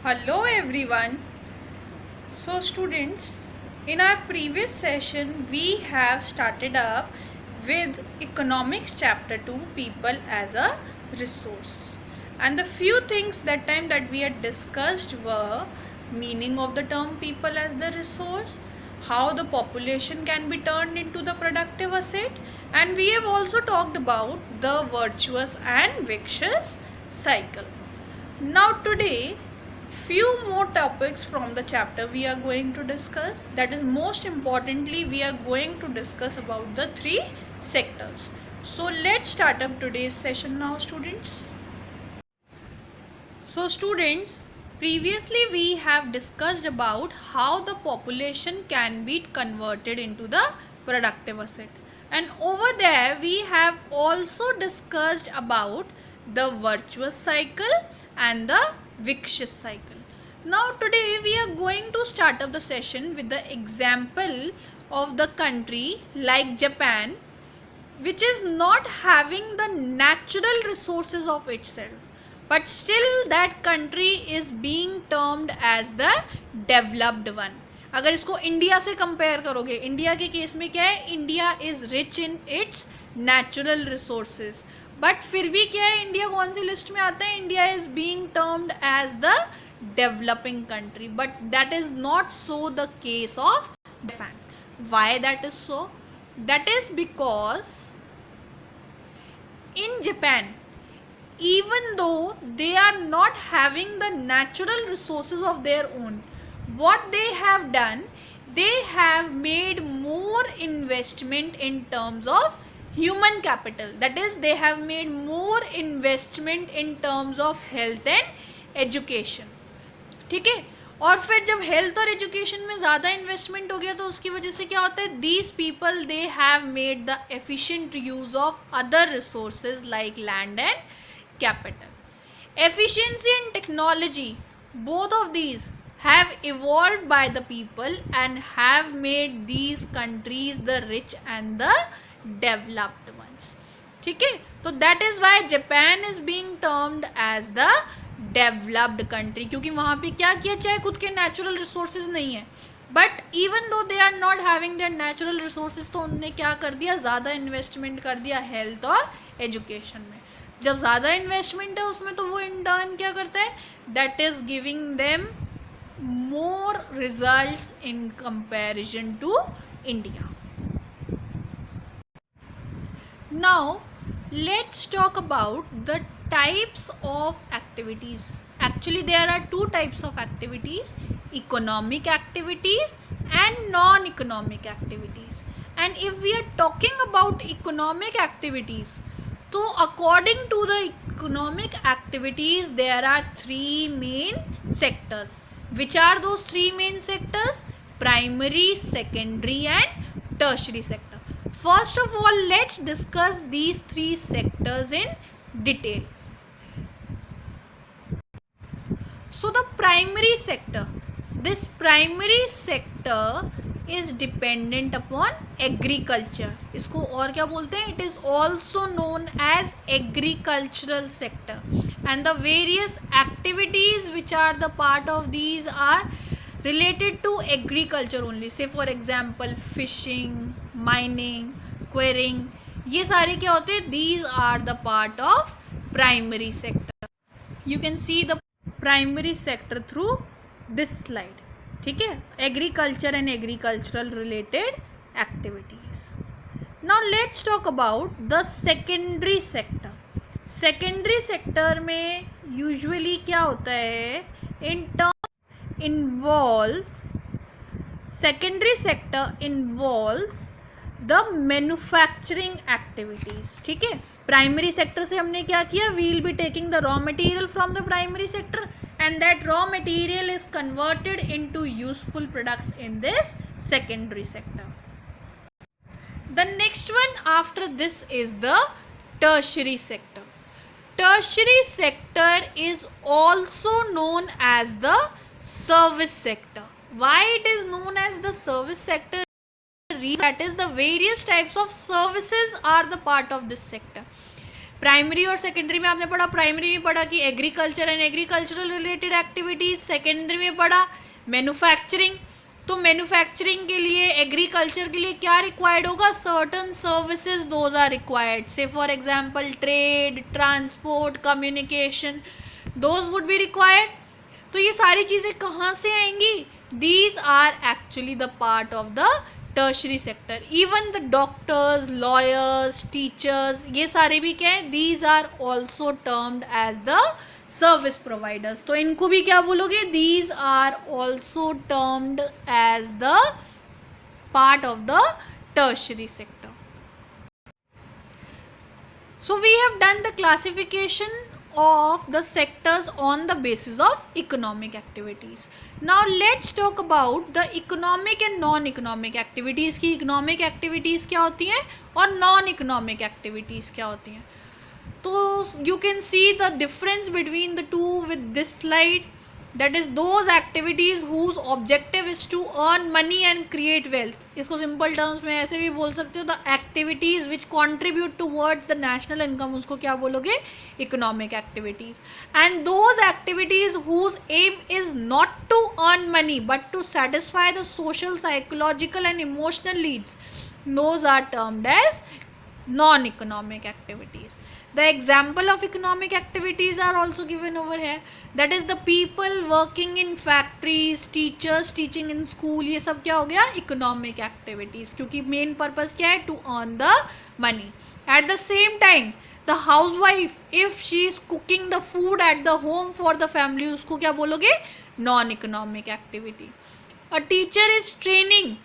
Hello everyone. So students, in our previous session we have started up with economics chapter 2 people as a resource. And the few things that time that we had discussed were meaning of the term people as the resource, how the population can be turned into the productive asset, and we have also talked about the virtuous and vicious cycle. Now today few more topics from the chapter we are going to discuss. That is, most importantly, we are going to discuss about the three sectors. So let's start up today's session now, students. So students, previously we have discussed about how the population can be converted into the productive asset, and over there we have also discussed about the virtuous cycle and the vicious cycle. Now today we are going to start up the session with the example of the country like Japan, which is not having the natural resources of itself, but still that country is being termed as the developed one. अगर इसको India से compare करोगे, India के case में क्या है, India is rich in its natural resources, but फिर भी क्या है, इंडिया कौन सी लिस्ट में आता है, India is being termed as the developing country, but that is not so the case of Japan. Why that is so? That is because in Japan, even though they are not having the natural resources of their own, what they have done, they have made more investment in terms of human capital. That is, they have made more investment in terms of health and education. ठीक है, और फिर जब health और education में ज़्यादा investment हो गया तो उसकी वजह से क्या होता है, these people they have made the efficient use of other resources like land and capital. Efficiency and technology, both of these have evolved by the people and have made these countries the rich and the developed ones. ठीक है, तो that is why Japan is being termed as the developed country, क्योंकि वहाँ पे क्या किया, चाहे खुद के नेचुरल रिसोर्सेज नहीं है, but even though they are not having their natural resources, तो उन्होंने क्या कर दिया, ज़्यादा इन्वेस्टमेंट कर दिया हेल्थ और एजुकेशन में. जब ज़्यादा इन्वेस्टमेंट है उसमें तो वो इन टर्न क्या करता है, that is giving them more results in comparison to India. Now let's talk about the types of activities. Actually there are two types of activities: economic activities and non-economic activities. And if we are talking about economic activities, so according to the economic activities there are three main sectors. Which are those three main sectors? Primary, secondary and tertiary sector. First of all, let's discuss these three sectors in detail. So the primary sector, this primary sector is dependent upon agriculture. इसको और क्या बोलते हैं? It is also known as agricultural sector, and the various activities which are the part of these are related to agriculture only. Say for example fishing, mining, quarrying, ये सारे क्या होते हैं, these are the part of primary sector. You can see the primary sector through this slide. ठीक है, agriculture and agricultural related activities. Now let's talk about the secondary sector. Secondary sector में usually क्या होता है, in term involves, secondary sector involves the manufacturing activities. ठीक है, primary sector से हमने क्या किया, we will be taking the raw material from the primary sector and that raw material is converted into useful products in this secondary sector. The next one after this is the tertiary sector. Tertiary sector is also known as the service sector. Why it is known as the service sector? That is, the various types of services are the part of this sector. Primary और secondary में आपने पढ़ा, primary में पढ़ा कि agriculture and agricultural related activities, secondary में पढ़ा manufacturing. तो मैन्युफैक्चरिंग के लिए, एग्रीकल्चर के लिए क्या रिक्वायर्ड होगा, certain services those are required, say for example trade, transport, communication, those would be required. तो ये सारी चीज़ें कहाँ से आएंगी, these are actually the part of the tertiary sector. Even the doctors, lawyers, teachers, ये सारे भी क्या है, these are also termed as the service providers. तो इनको भी क्या बोलोगे, these are also termed as the part of the tertiary sector. So we have done the classification of the sectors on the basis of economic activities. Now let's talk about the economic and non-economic activities की economic activities क्या होती हैं और non-economic activities क्या होती हैं। तो you can see the difference between the two with this slide. That is those activities whose objective is to earn money and create wealth. इसको simple terms में ऐसे भी बोल सकते हो, the activities which contribute towards the national income, उसको क्या बोलोगे, economic activities. And those activities whose aim is not to earn money but to satisfy the social, psychological and emotional needs, those are termed as non-economic activities. The example of economic activities are also given over here. That is the people working in factories, teachers teaching in school, ये सब क्या हो गया, economic activities, क्योंकि main purpose क्या है, to earn the money. At the same time, the housewife, if she is cooking the food at the home for the family, उसको क्या बोलोगे, non-economic activity. A teacher is training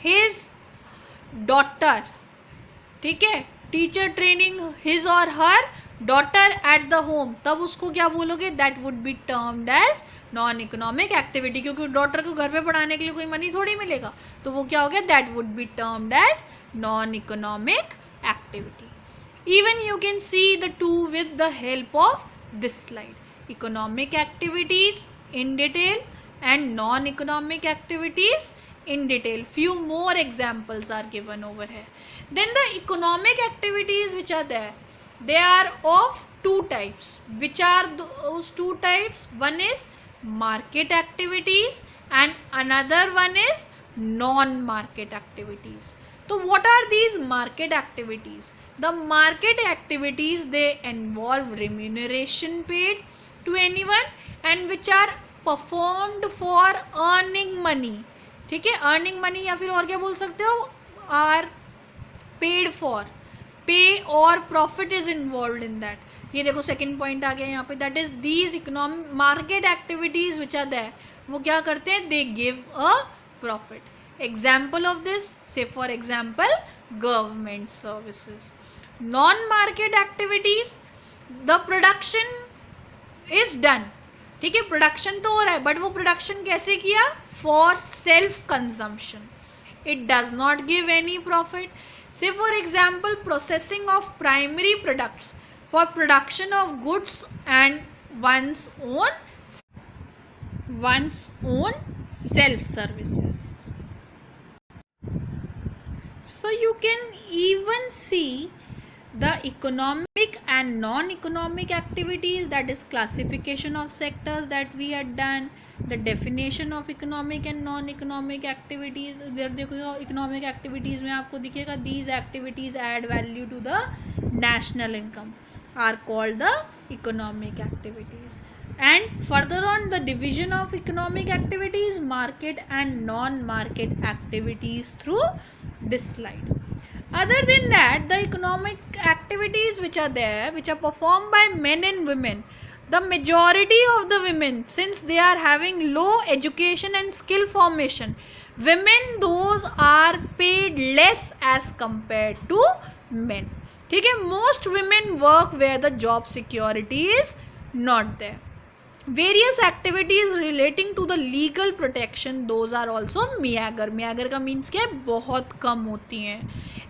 his daughter, ठीक है, teacher training his or her daughter at the home, तब उसको क्या बोलोगे, that would be termed as non economic activity, क्योंकि डॉटर को घर पे पढ़ाने के लिए कोई मनी थोड़ी मिलेगा, तो वो क्या हो गया, that would be termed as non economic activity. Even you can see the two with the help of this slide, economic activities in detail and non-economic activities in detail. Few more examples are given over here. Then the economic activities which are there, they are of two types. Which are those two types? One is market activities and another one is non-market activities. So what are these market activities? The market activities, they involve remuneration paid to anyone and which are performed for earning money. ठीक है, earning money या फिर और क्या बोल सकते हो, are paid for, pay और profit is involve in that. ये देखो सेकंड पॉइंट आ गया यहाँ पे, that is these economic market activities which are there, वो क्या करते हैं, they give a profit. Example of this, say for example government services. Non market activities, the production is done, ठीक है, प्रोडक्शन तो हो रहा है बट वो प्रोडक्शन कैसे किया, for self consumption, it does not give any profit. Say for example processing of primary products for production of goods and one's own self services. So you can even see the economic and non-economic activities, that is classification of sectors that we had done, the definition of economic and non-economic activities. इधर देखो economic activities में आपको दिखेगा, these activities add value to the national income are called the economic activities. And further on, the division of economic activities, market and non-market activities through this slide. Other than that, the economic activities which are there, which are performed by men and women, the majority of the women, since they are having low education and skill formation, women, those are paid less as compared to men. ठीक है, most women work where the job security is not there. Various activities relating to the legal protection, those are also meager. meager का means क्या है, बहुत कम होती हैं.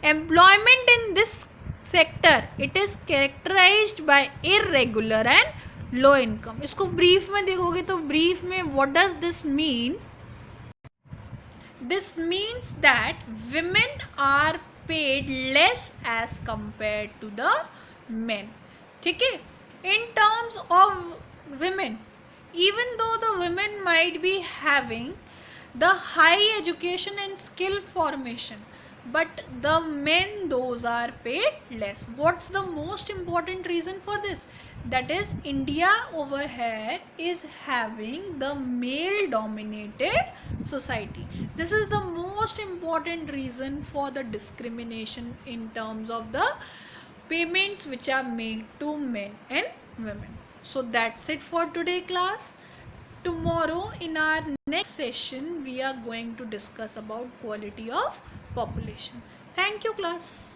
Employment in this sector, it is characterized by irregular and low income. इसको brief में देखोगे तो brief में what does this mean? This means that women are paid less as compared to the men. ठीक है. In terms of women, even though the women might be having the high education and skill formation, but the men, those are paid less. What's the most important reason for this? That is, India over here is having the male dominated society. This is the most important reason for the discrimination in terms of the payments which are made to men and women. So that's it for today class. Tomorrow in our next session we are going to discuss about quality of population. Thank you class.